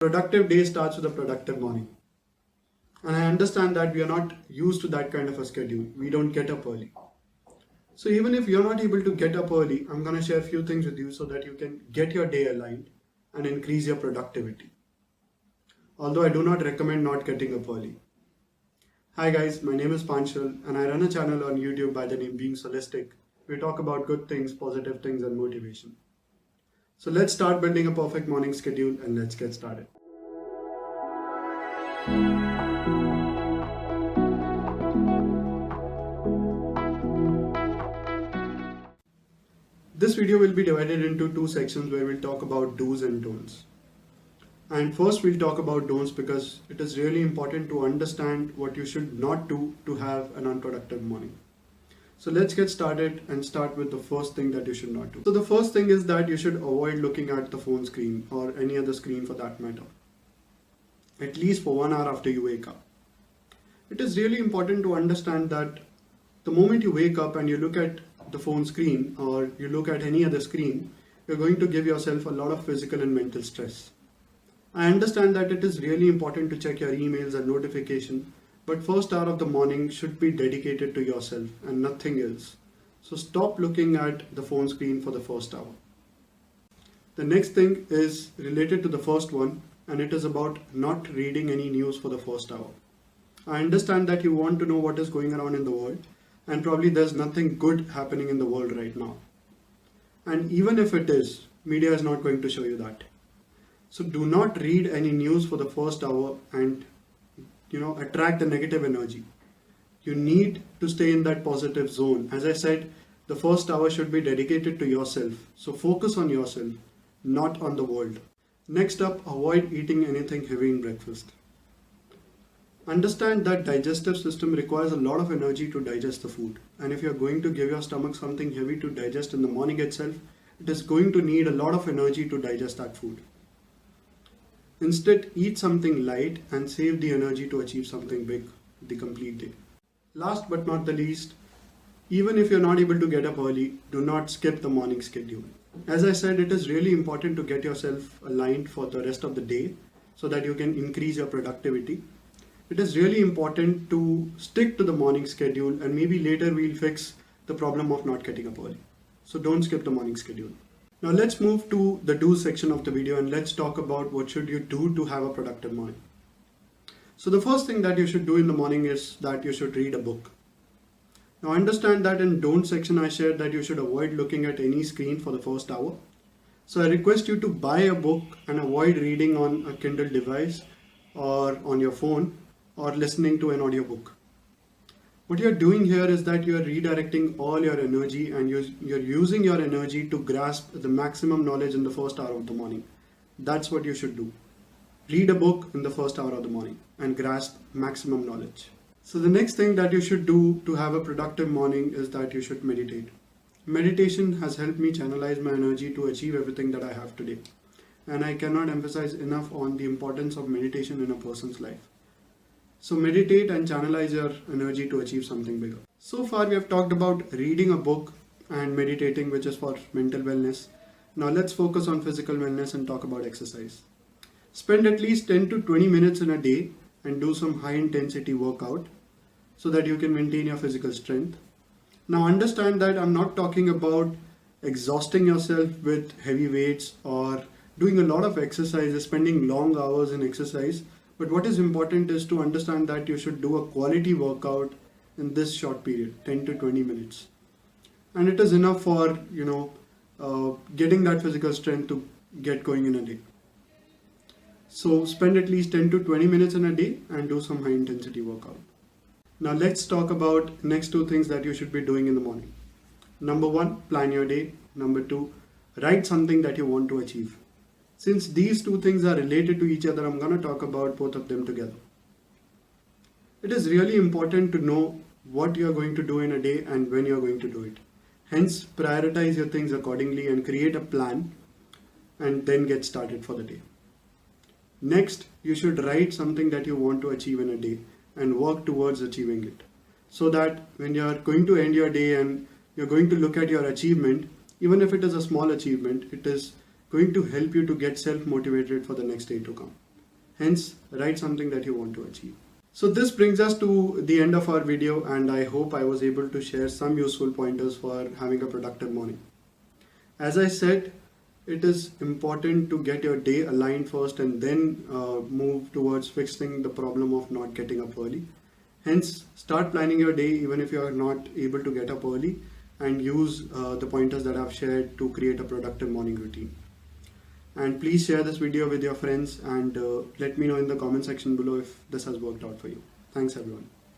Productive day starts with a productive morning. And I understand that we are not used to that kind of a schedule. We don't get up early. So even if you're not able to get up early, I'm going to share a few things with you so that you can get your day aligned and increase your productivity. Although I do not recommend not getting up early. Hi guys, my name is Panchal and I run a channel on YouTube by the name Being Solistic. We talk about good things, positive things and motivation. So let's start building a perfect morning schedule and let's get started. This video will be divided into two sections where we'll talk about do's and don'ts. And first we'll talk about don'ts because it is really important to understand what you should not do to have an unproductive morning. So let's get started and start with the first thing that you should not do. So the first thing is that you should avoid looking at the phone screen or any other screen for that matter, at least for 1 hour after you wake up. It is really important to understand that the moment you wake up and you look at the phone screen or you look at any other screen, you're going to give yourself a lot of physical and mental stress. I understand that it is really important to check your emails and notification, but first hour of the morning should be dedicated to yourself and nothing else. So stop looking at the phone screen for the first hour. The next thing is related to the first one, and it is about not reading any news for the first hour. I understand that you want to know what is going around in the world, and probably there's nothing good happening in the world right now. And even if it is, media is not going to show you that. So do not read any news for the first hour and attract the negative energy. You need to stay in that positive zone. As I said, the first hour should be dedicated to yourself. So focus on yourself, not on the world. Next up, avoid eating anything heavy in breakfast. Understand that digestive system requires a lot of energy to digest the food. And if you're going to give your stomach something heavy to digest in the morning itself, it is going to need a lot of energy to digest that food. Instead, eat something light and save the energy to achieve something big the complete day. Last but not the least, even if you're not able to get up early, do not skip the morning schedule. As I said, it is really important to get yourself aligned for the rest of the day so that you can increase your productivity. It is really important to stick to the morning schedule, and maybe later we'll fix the problem of not getting up early. So don't skip the morning schedule. Now let's move to the do section of the video and let's talk about what should you do to have a productive morning. So the first thing that you should do in the morning is that you should read a book. Now understand that in don't section I shared that you should avoid looking at any screen for the first hour. So I request you to buy a book and avoid reading on a Kindle device or on your phone or listening to an audiobook. What you're doing here is that you're redirecting all your energy and you're using your energy to grasp the maximum knowledge in the first hour of the morning. That's what you should do. Read a book in the first hour of the morning and grasp maximum knowledge. So the next thing that you should do to have a productive morning is that you should meditate. Meditation has helped me channelize my energy to achieve everything that I have today. And I cannot emphasize enough on the importance of meditation in a person's life. So meditate and channelize your energy to achieve something bigger. So far we have talked about reading a book and meditating, which is for mental wellness. Now let's focus on physical wellness and talk about exercise. Spend at least 10 to 20 minutes in a day and do some high intensity workout so that you can maintain your physical strength. Now understand that I'm not talking about exhausting yourself with heavy weights or doing a lot of exercises, spending long hours in exercise. But what is important is to understand that you should do a quality workout in this short period, 10 to 20 minutes. And it is enough for, getting that physical strength to get going in a day. So spend at least 10 to 20 minutes in a day and do some high intensity workout. Now let's talk about next two things that you should be doing in the morning. Number one, plan your day. Number two, write something that you want to achieve. Since these two things are related to each other, I'm going to talk about both of them together. It is really important to know what you're going to do in a day and when you're going to do it. Hence, prioritize your things accordingly and create a plan and then get started for the day. Next, you should write something that you want to achieve in a day and work towards achieving it. So that when you're going to end your day and you're going to look at your achievement, even if it is a small achievement, it is going to help you to get self-motivated for the next day to come. Hence, write something that you want to achieve. So this brings us to the end of our video, and I hope I was able to share some useful pointers for having a productive morning. As I said, it is important to get your day aligned first and then move towards fixing the problem of not getting up early. Hence, start planning your day even if you are not able to get up early, and use the pointers that I've shared to create a productive morning routine. And please share this video with your friends, and let me know in the comment section below if this has worked out for you. Thanks everyone.